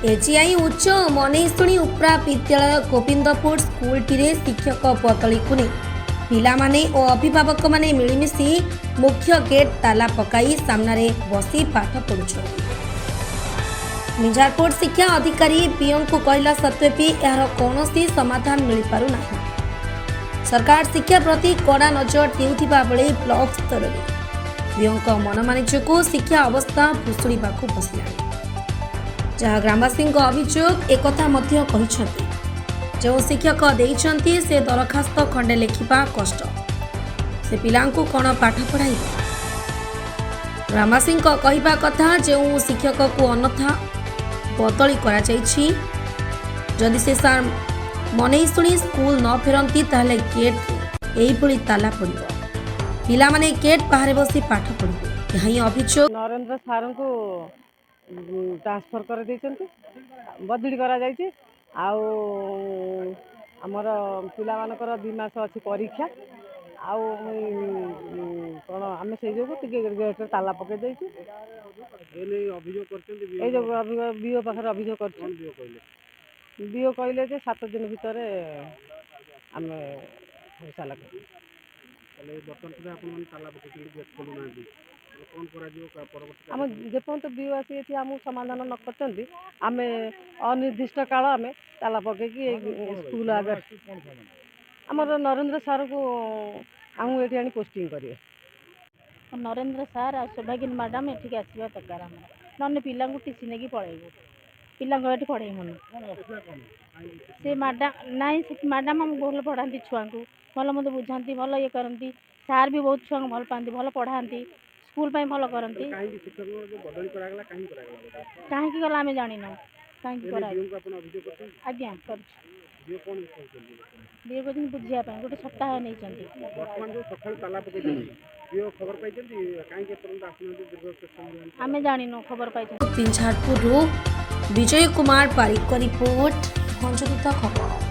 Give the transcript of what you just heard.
AGI उच्च मनेशुणी उपरा विद्यालय गोविंदपुर स्कूल टी शिक्षक बदली को नहीं पिला माने और अभिभावक माने मिलमिशि मुख्य गेट ताला पकाई सामने बसी पाठ पढ़ुछन। मिंझारपुर शिक्षा अधिकारी बीओं को कहला सत्वे भी यार कौनसी समाधान मिल पारु नाही। सरकार शिक्षा प्रति कड़ा नजर देउथिबा बेले ब्लॉक स्तर में बीओं मनमानी जो शिक्षा अवस्था भुशुड़ा बसला जहाँ ग्रामवासी अभियोग एक जो शिक्षक देइछंती से दरखास्त खंडे लिखा कष्ट से पिला कौन पाठ पढ़ाई। ग्रामवासी कहवा कथा जो शिक्षक को अन्यथा बदली करा जदि से सार मनेशुणी स्कूल न फेरती ताले गेट यही ताला पड़ पिला माने गेट बाहर बसी पाठ पढ़े। यहाँ अभियोग नरेंद्र सार को ट्रांसफर कर देइछंती बदली करा जायछि। आउ हमर पिला मानकर 2 मास अछि परीक्षा आउ कोन आमे से जो गेट ताला पके देइछि। एने अभियोग करछंती ए जो बीओ पाखर अभियोग करछन बीओ कहले जे 7 दिन भीतर आमे फैसला कर तले बर्तन सुधा अपन मन ताला पके गेट खोलु ना दी कौन करा जो परवर्ती आम जेपर्यंत बीओ आसी आम समाधान न करते आम अनिर्दिष्ट काल आम ताला पकई स्कूल आगे आमर नरेंद्र सार को आम ये पोस्टिंग करेंगे। नरेंद्र सार आ सौभागिनी मैडम एठिक आसवा दरकार आम ना पिला टीसी नहीं पढ़ेबू पिला पढ़ेबून से मैडम ना से मैडम हम भल पढ़ाती छुआ को भल मत बुझाती भल ये करती सार भी बहुत छुआ भल पाती भल पढ़ाती स्कूल भल करती कहीं गला आम जान कहीं आज्ञा कर बुझापी गोटे सप्ताह नहीं आम जान खबर पाई। मिंझारपुर विजय कुमार पारिक रिपोर्ट खबर।